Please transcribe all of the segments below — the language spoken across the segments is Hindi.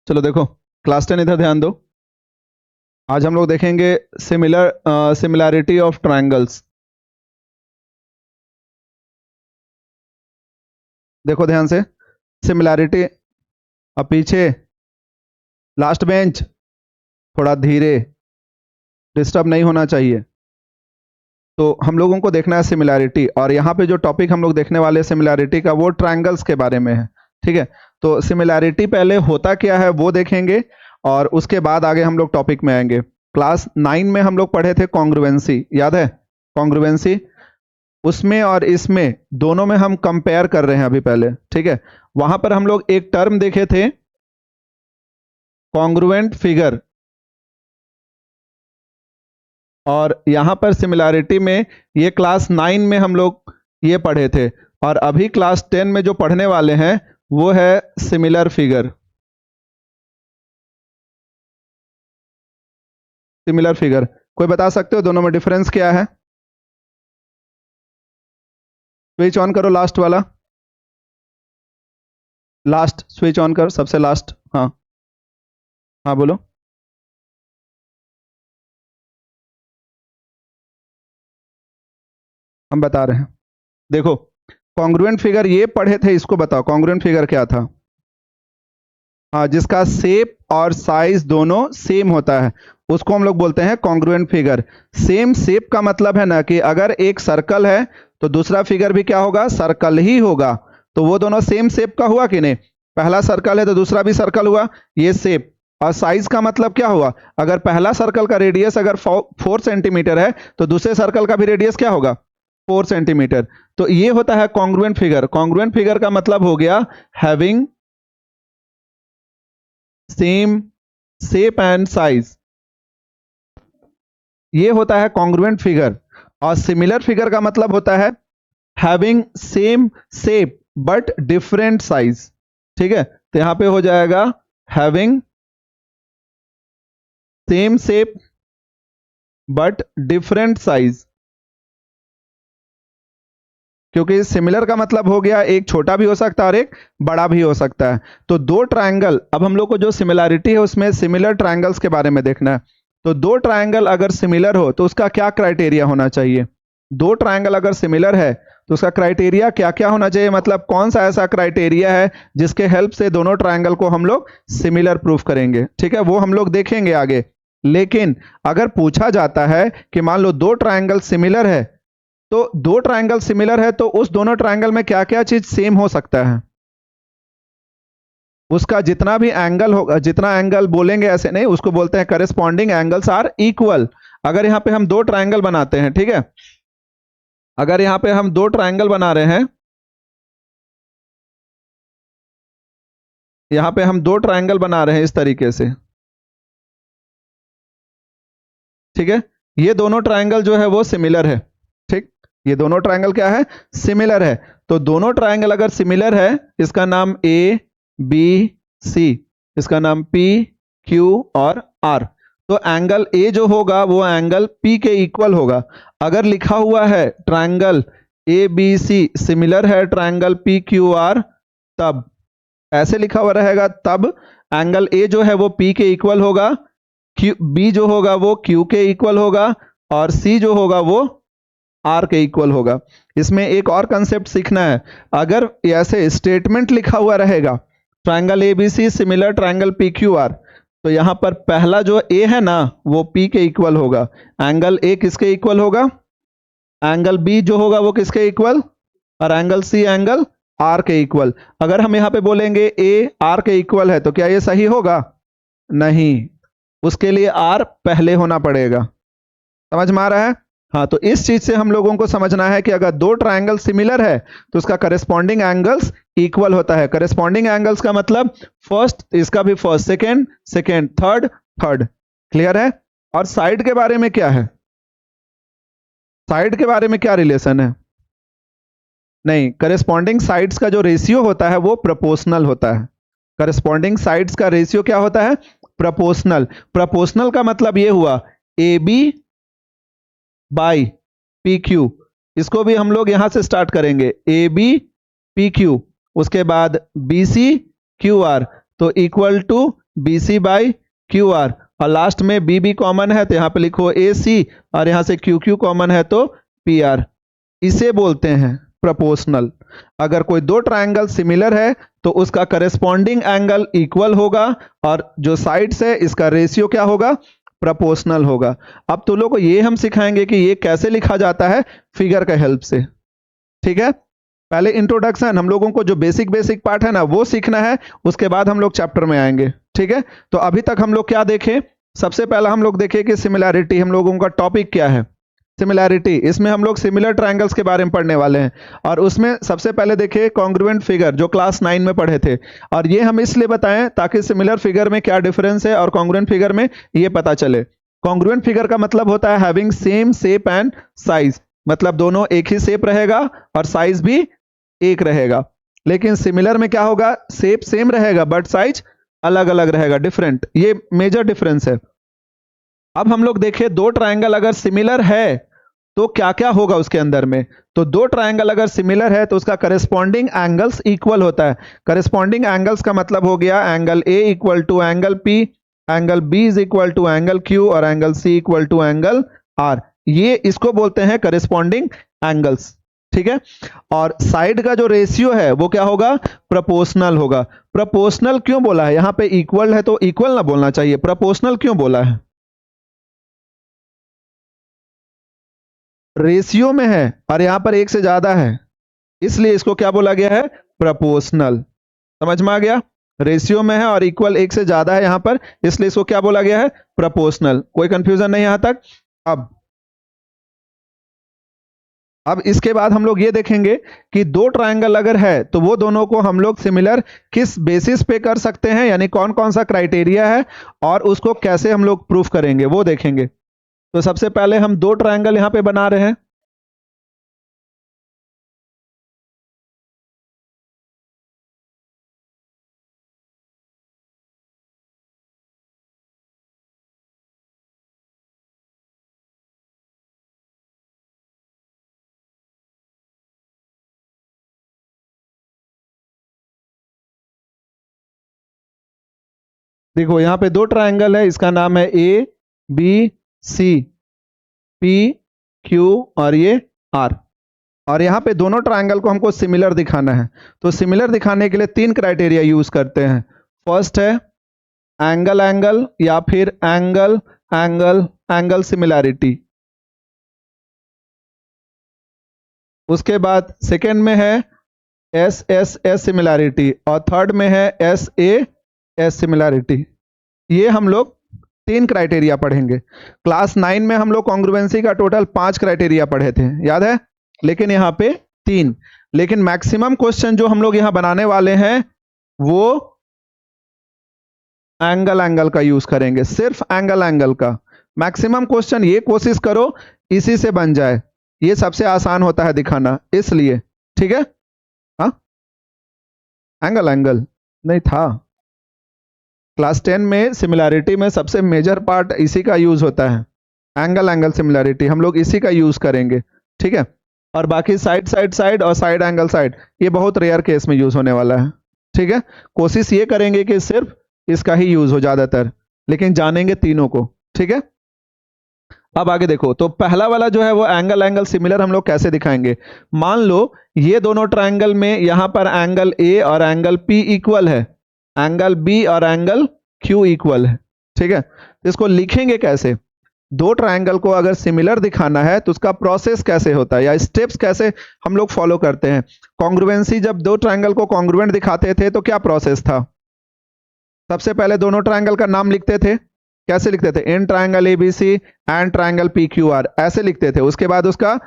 चलो देखो, क्लास 10 इधर ध्यान दो। आज हम लोग देखेंगे सिमिलैरिटी ऑफ ट्रायंगल्स। देखो ध्यान से, सिमिलैरिटी। अब पीछे लास्ट बेंच थोड़ा धीरे, डिस्टर्ब नहीं होना चाहिए। तो हम लोगों को देखना है सिमिलैरिटी, और यहाँ पे जो टॉपिक हम लोग देखने वाले सिमिलैरिटी का वो ट्रायंगल्स के बारे में है। ठीक है, तो सिमिलैरिटी पहले होता क्या है वो देखेंगे, और उसके बाद आगे हम लोग टॉपिक में आएंगे। क्लास 9 में हम लोग पढ़े थे कॉन्ग्रुएंसी, याद है? कॉन्ग्रुएंसी, उसमें और इसमें दोनों में हम कंपेयर कर रहे हैं अभी पहले। ठीक है, वहां पर हम लोग एक टर्म देखे थे, कॉन्ग्रुएंट फिगर, और यहां पर सिमिलैरिटी में ये क्लास 9 में हम लोग ये पढ़े थे, और अभी क्लास 10 में जो पढ़ने वाले हैं वो है सिमिलर फिगर। सिमिलर फिगर, कोई बता सकते हो दोनों में डिफरेंस क्या है? स्विच ऑन करो लास्ट वाला, लास्ट स्विच ऑन कर, सबसे लास्ट। हाँ हाँ बोलो। हम बता रहे हैं, देखो कॉन्ग्रुएंट फिगर ये पढ़े थे, इसको बताओ कॉन्ग्रुएंट फिगर क्या था? हाँ, जिसका शेप और साइज दोनों सेम होता है उसको हम लोग बोलते हैं कॉन्ग्रुएंट फिगर। सेम शेप का मतलब है ना कि अगर एक सर्कल है तो दूसरा फिगर भी क्या होगा? सर्कल ही होगा। तो वो दोनों सेम शेप का हुआ कि नहीं? पहला सर्कल है तो दूसरा भी सर्कल हुआ, ये शेप। और साइज का मतलब क्या हुआ? अगर पहला सर्कल का रेडियस अगर 4 सेंटीमीटर है तो दूसरे सर्कल का भी रेडियस क्या होगा? 4 सेंटीमीटर। तो ये होता है कॉन्ग्रुएंट फिगर। कॉन्ग्रुएंट फिगर का मतलब हो गया having same shape and size, ये होता है कॉन्ग्रुएंट फिगर। और सिमिलर फिगर का मतलब होता है having same shape but different size. ठीक है, तो यहां पे हो जाएगा having same shape but different size, क्योंकि सिमिलर का मतलब हो गया एक छोटा भी हो सकता है और एक बड़ा भी हो सकता है। तो दो ट्रायंगल, अब हम लोग को जो सिमिलैरिटी है उसमें सिमिलर ट्रायंगल्स के बारे में देखना है। तो दो ट्रायंगल अगर सिमिलर हो तो उसका क्या क्राइटेरिया होना चाहिए? दो ट्रायंगल अगर सिमिलर है तो उसका क्राइटेरिया क्या क्या होना चाहिए? मतलब कौन सा ऐसा क्राइटेरिया है जिसके हेल्प से दोनों ट्रायंगल को हम लोग सिमिलर प्रूफ करेंगे? ठीक है, वो हम लोग देखेंगे आगे। लेकिन अगर पूछा जाता है कि मान लो दो ट्रायंगल सिमिलर है, तो दो ट्रायंगल सिमिलर है तो उस दोनों ट्रायंगल में क्या क्या चीज सेम हो सकता है? उसका जितना भी एंगल होगा, जितना एंगल बोलेंगे ऐसे नहीं, उसको बोलते हैं करेस्पॉन्डिंग एंगल्स आर इक्वल। अगर यहां पे हम दो ट्रायंगल बनाते हैं, ठीक है, अगर यहां पे हम दो ट्रायंगल बना रहे हैं, यहां पे हम दो ट्रायंगल बना रहे हैं इस तरीके से, ठीक है, ये दोनों ट्रायंगल जो है वो सिमिलर है। ठीक, ये दोनों ट्रायंगल क्या है? सिमिलर है। तो दोनों ट्रायंगल अगर सिमिलर है, इसका नाम ए बी सी, इसका नाम पी क्यू और आर। तो एंगल ए जो होगा वो एंगल पी के इक्वल होगा। अगर लिखा हुआ है triangle A B C similar है ट्रायंगल पी क्यू आर, तब ऐसे लिखा हुआ रहेगा, तब एंगल ए जो है वो पी के इक्वल होगा, क्यू बी जो होगा वो क्यू के इक्वल होगा, और सी जो होगा वो आर के इक्वल होगा। इसमें एक और कंसेप्ट सीखना है, अगर ऐसे स्टेटमेंट लिखा हुआ रहेगा triangle A B C similar triangle P Q R, तो यहां पर पहला जो ए है ना वो पी के इक्वल होगा, एंगल ए किसके इक्वल होगा? एंगल बी जो होगा वो किसके इक्वल? और एंगल सी एंगल आर के इक्वल। अगर हम यहां पे बोलेंगे ए आर के इक्वल है तो क्या ये सही होगा? नहीं, उसके लिए आर पहले होना पड़ेगा। समझ में आ रहा है? हाँ, तो इस चीज से हम लोगों को समझना है कि अगर दो ट्रायंगल सिमिलर है तो उसका करेस्पॉन्डिंग एंगल्स इक्वल होता है। करेस्पॉन्डिंग एंगल्स का मतलब फर्स्ट, इसका भी first, second second, third third. Clear है? और साइड के बारे में क्या है? साइड के बारे में क्या रिलेशन है? नहीं, करेस्पॉन्डिंग साइड्स का जो रेशियो होता है वो प्रोपोर्शनल होता है। करेस्पॉन्डिंग साइड्स का रेशियो क्या होता है? प्रोपोर्शनल। प्रोपोर्शनल का मतलब ये हुआ A B by P Q. इसको भी हम लोग यहां से स्टार्ट करेंगे, ए बी पी क्यू, उसके बाद बी सी क्यू आर, तो equal to B C by Q R, और लास्ट में बी बी कॉमन है तो यहाँ पे लिखो ए सी, और यहाँ से क्यू क्यू कॉमन है तो पी आर। इसे बोलते हैं प्रोपोर्शनल। अगर कोई दो ट्रायंगल सिमिलर है तो उसका करेस्पॉन्डिंग एंगल इक्वल होगा, और जो साइड्स है इसका रेशियो क्या होगा, प्रोपोर्शनल होगा। अब तुम लोग को ये हम सिखाएंगे कि ये कैसे लिखा जाता है फिगर का हेल्प से। ठीक है, पहले इंट्रोडक्शन, हम लोगों को जो बेसिक पार्ट है ना वो सीखना है, उसके बाद हम लोग चैप्टर में आएंगे। ठीक है, तो अभी तक हम लोग क्या देखें, सबसे पहला हम लोग देखें कि सिमिलैरिटी, हम लोगों का टॉपिक क्या है, सिमिलैरिटी। इसमें हम लोग सिमिलर ट्रायंगल्स के बारे में पढ़ने वाले हैं, और उसमें सबसे पहले देखिए कॉन्ग्रुएंट फिगर जो क्लास 9 में पढ़े थे, और ये हम इसलिए बताएं ताकि सिमिलर फिगर में क्या डिफरेंस है और कॉन्ग्रुएंट फिगर में ये पता चले। कॉन्ग्रुएंट फिगर का मतलब होता है having same shape and size, मतलब दोनों एक ही शेप रहेगा और साइज भी एक रहेगा। लेकिन सिमिलर में क्या होगा, शेप सेम रहेगा बट साइज अलग अलग रहेगा, डिफरेंट। ये मेजर डिफरेंस है। अब हम लोग देखें दो ट्रायंगल अगर सिमिलर है तो क्या क्या होगा उसके अंदर में। तो दो ट्रायंगल अगर सिमिलर है तो उसका करेस्पॉन्डिंग एंगल्स इक्वल होता है। करेस्पॉन्डिंग एंगल्स का मतलब हो गया angle A equal to angle P, angle B is equal to angle Q, और angle C equal to angle R. ये इसको बोलते हैं करेस्पॉन्डिंग एंगल्स। ठीक है, और साइड का जो रेशियो है वो क्या होगा, प्रोपोर्शनल होगा। प्रोपोर्शनल क्यों बोला है, यहां पे इक्वल है तो इक्वल ना बोलना चाहिए, प्रोपोर्शनल क्यों बोला है, रेशियो में है और यहां पर एक से ज्यादा है, इसलिए इसको क्या बोला गया है, प्रोपोर्शनल। समझ में आ गया, रेशियो में है और इक्वल एक से ज्यादा है यहां पर, इसलिए इसको क्या बोला गया है, प्रोपोर्शनल। कोई कंफ्यूजन नहीं यहां तक। अब इसके बाद हम लोग ये देखेंगे कि दो ट्रायंगल अगर है तो वो दोनों को हम लोग सिमिलर किस बेसिस पे कर सकते हैं, यानी कौन कौन सा क्राइटेरिया है और उसको कैसे हम लोग प्रूफ करेंगे वो देखेंगे। तो सबसे पहले हम दो ट्रायंगल यहां पे बना रहे हैं। देखो यहां पे दो ट्रायंगल है, इसका नाम है A B C, P Q और ये आर। और यहाँ पे दोनों ट्रायंगल को हमको सिमिलर दिखाना है। तो सिमिलर दिखाने के लिए तीन क्राइटेरिया यूज करते हैं। फर्स्ट है एंगल एंगल, या फिर एंगल एंगल एंगल सिमिलैरिटी। उसके बाद सेकेंड में है एस एस एस सिमिलैरिटी, और थर्ड में है एस ए एस सिमिलैरिटी। ये हम लोग तीन क्राइटेरिया पढ़ेंगे। क्लास 9 में हम लोग कॉन्ग्रुएंसी का टोटल 5 क्राइटेरिया पढ़े थे, याद है, लेकिन यहाँ पे 3। लेकिन मैक्सिमम क्वेश्चन जो हम लोग यहाँ बनाने वाले हैं वो एंगल एंगल का यूज करेंगे, सिर्फ एंगल एंगल का। मैक्सिमम क्वेश्चन ये कोशिश करो इसी से बन जाए, ये सबसे आसान होता है दिखाना, इसलिए। ठीक है, हाँ, एंगल एंगल नहीं था। क्लास 10 में सिमिलैरिटी में सबसे मेजर पार्ट इसी का यूज होता है, एंगल एंगल सिमिलैरिटी, हम लोग इसी का यूज करेंगे। ठीक है, और बाकी साइड साइड साइड और साइड एंगल साइड ये बहुत रेयर केस में यूज होने वाला है। ठीक है, कोशिश ये करेंगे कि सिर्फ इसका ही यूज हो ज्यादातर, लेकिन जानेंगे तीनों को। ठीक है, अब आगे देखो। तो पहला वाला जो है वो एंगल एंगल सिमिलर हम लोग कैसे दिखाएंगे। मान लो ये दोनों ट्रायंगल में यहां पर एंगल ए और एंगल पी इक्वल है, एंगल बी और एंगल क्यू इक्वल है। ठीक है, तो इसको लिखेंगे कैसे, दो ट्रायंगल को अगर सिमिलर दिखाना है तो उसका प्रोसेस कैसे होता है या स्टेप्स कैसे हम लोग फॉलो करते हैं। कॉन्ग्रुएंसी, जब दो ट्रायंगल को कॉन्ग्रुएंट दिखाते थे तो क्या प्रोसेस था, सबसे पहले दोनों ट्रायंगल का नाम लिखते थे। कैसे लिखते थे, in triangle ABC and triangle P Q R, ऐसे लिखते थे। उसके बाद उसका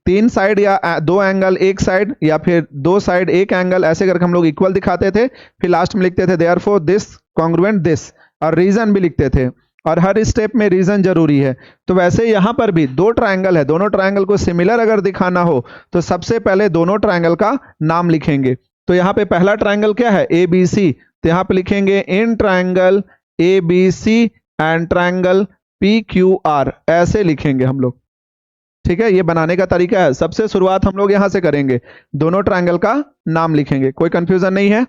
तीन साइड या दो एंगल एक साइड, या फिर दो साइड एक एंगल, ऐसे करके हम लोग इक्वल दिखाते थे। फिर लास्ट में लिखते थे देयरफॉर दिस कॉन्ग्रुएंट दिस, और रीजन भी लिखते थे, और हर स्टेप में रीजन जरूरी है। तो वैसे यहां पर भी दो ट्रायंगल है, दोनों ट्रायंगल को सिमिलर अगर दिखाना हो तो सबसे पहले दोनों ट्रायंगल का नाम लिखेंगे। तो यहाँ पे पहला ट्रायंगल क्या है, ए बी सी, तो यहाँ पे लिखेंगे in triangle A B C and triangle P Q R, ऐसे लिखेंगे हम लोग। ठीक है, ये बनाने का तरीका है। सबसे शुरुआत हम लोग यहां से करेंगे, दोनों ट्रायंगल का नाम लिखेंगे, कोई कंफ्यूजन नहीं है।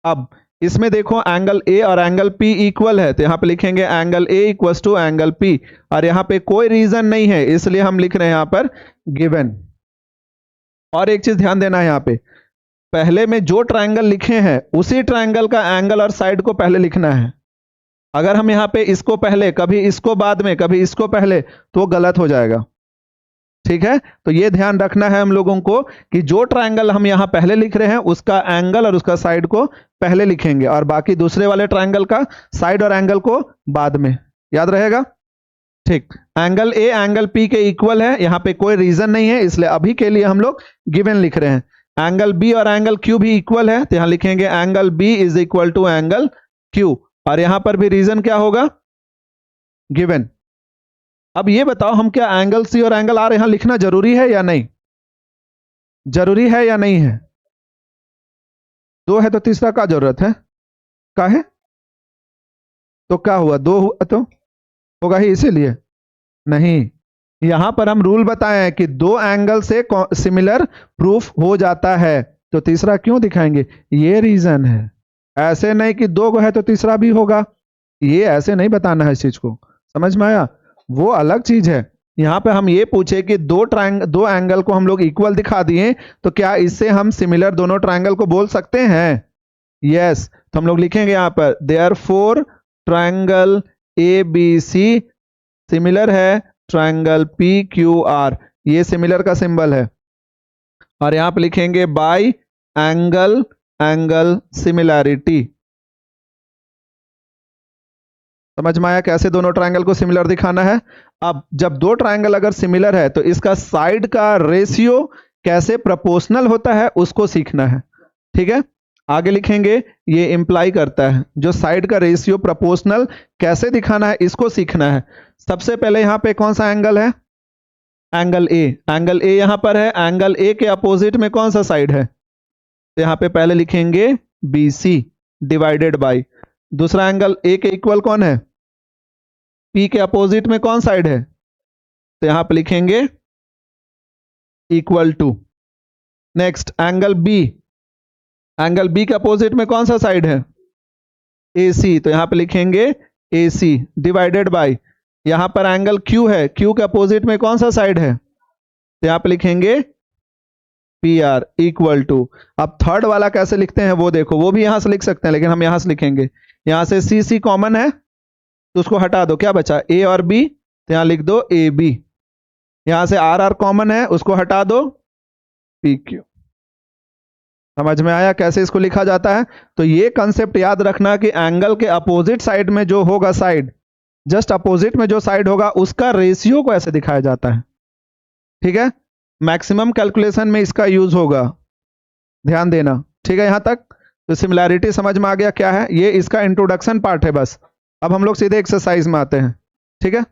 अब इसमें देखो एंगल ए और एंगल पी इक्वल है, तो यहां पे लिखेंगे angle A equals to angle P, और यहां पे कोई रीजन नहीं है इसलिए हम लिख रहे हैं यहां पर गिवन। और एक चीज ध्यान देना है, यहां पे पहले में जो ट्रायंगल लिखे हैं उसी ट्रायंगल का एंगल और साइड को पहले लिखना है। अगर हम यहां पे इसको पहले, कभी इसको बाद में, कभी इसको पहले, तो वो गलत हो जाएगा। ठीक है, तो ये ध्यान रखना है हम लोगों को कि जो ट्रायंगल हम यहां पहले लिख रहे हैं उसका एंगल और उसका साइड को पहले लिखेंगे, और बाकी दूसरे वाले ट्रायंगल का साइड और एंगल को बाद में। याद रहेगा? ठीक, एंगल ए एंगल पी के इक्वल है, यहां पे कोई रीजन नहीं है इसलिए अभी के लिए हम लोग गिवन लिख रहे हैं। एंगल बी और एंगल क्यू भी इक्वल है, तो यहां लिखेंगे angle B is equal to angle Q, और यहां पर भी रीजन क्या होगा? गिवन। अब ये बताओ, हम क्या एंगल सी और एंगल आर यहां लिखना जरूरी है या नहीं? जरूरी है या नहीं है? दो है तो तीसरा का जरूरत है? का है? तो क्या हुआ, दो हुआ तो होगा ही इसीलिए? नहीं, यहां पर हम रूल बताए हैं कि दो एंगल से सिमिलर प्रूफ हो जाता है, तो तीसरा क्यों दिखाएंगे? ये रीजन है। ऐसे नहीं कि दो है तो तीसरा भी होगा, ये ऐसे नहीं बताना है इस चीज को। समझ में आया? वो अलग चीज है। यहां पे हम ये पूछे कि दो एंगल को हम लोग इक्वल दिखा दिए, तो क्या इससे हम सिमिलर दोनों ट्रायंगल को बोल सकते हैं? यस, तो हम लोग लिखेंगे यहां पर therefore triangle A B C similar है ट्रायंगल पी क्यू आर, ये सिमिलर का सिंबल है, और यहां पे लिखेंगे बाय एंगल एंगल सिमिलैरिटी। समझ में आया कैसे दोनों ट्रायंगल को सिमिलर दिखाना है? अब जब दो ट्रायंगल अगर सिमिलर है तो इसका साइड का रेशियो कैसे प्रोपोर्शनल होता है उसको सीखना है। ठीक है, आगे लिखेंगे ये इंप्लाई करता है, जो साइड का रेशियो प्रोपोर्शनल कैसे दिखाना है इसको सीखना है। सबसे पहले यहां पे कौन सा एंगल है? Angle A. एंगल ए यहां पर है, एंगल ए के अपोजिट में कौन सा साइड है? तो यहां पे पहले लिखेंगे बी सी डिवाइडेड बाई, दूसरा एंगल ए के इक्वल कौन है? पी के अपोजिट में कौन साइड है? तो यहां पे लिखेंगे equal to. Next angle B, angle B के अपोजिट में कौन सा साइड है? ए सी, तो यहां पे लिखेंगे ए सी डिवाइडेड बाई, यहां पर एंगल क्यू है, क्यू के अपोजिट में कौन सा साइड है? तो यहां पे लिखेंगे पी आर इक्वल टू। अब थर्ड वाला कैसे लिखते हैं वो देखो, वो भी यहां से लिख सकते हैं लेकिन हम यहां से लिखेंगे, यहां से सी सी कॉमन है तो उसको हटा दो, क्या बचा? ए और बी, तो यहां लिख दो ए बी। यहां से आर आर कॉमन है, उसको हटा दो, पी क्यू। समझ में आया कैसे इसको लिखा जाता है? तो ये कंसेप्ट याद रखना कि एंगल के अपोजिट साइड में जो होगा, साइड जस्ट अपोजिट में जो साइड होगा उसका रेशियो को ऐसे दिखाया जाता है। ठीक है, मैक्सिमम कैलकुलेशन में इसका यूज होगा, ध्यान देना। ठीक है, यहां तक तो सिमिलैरिटी समझ में आ गया क्या है? ये इसका इंट्रोडक्शन पार्ट है बस। अब हम लोग सीधे एक्सरसाइज में आते हैं। ठीक है,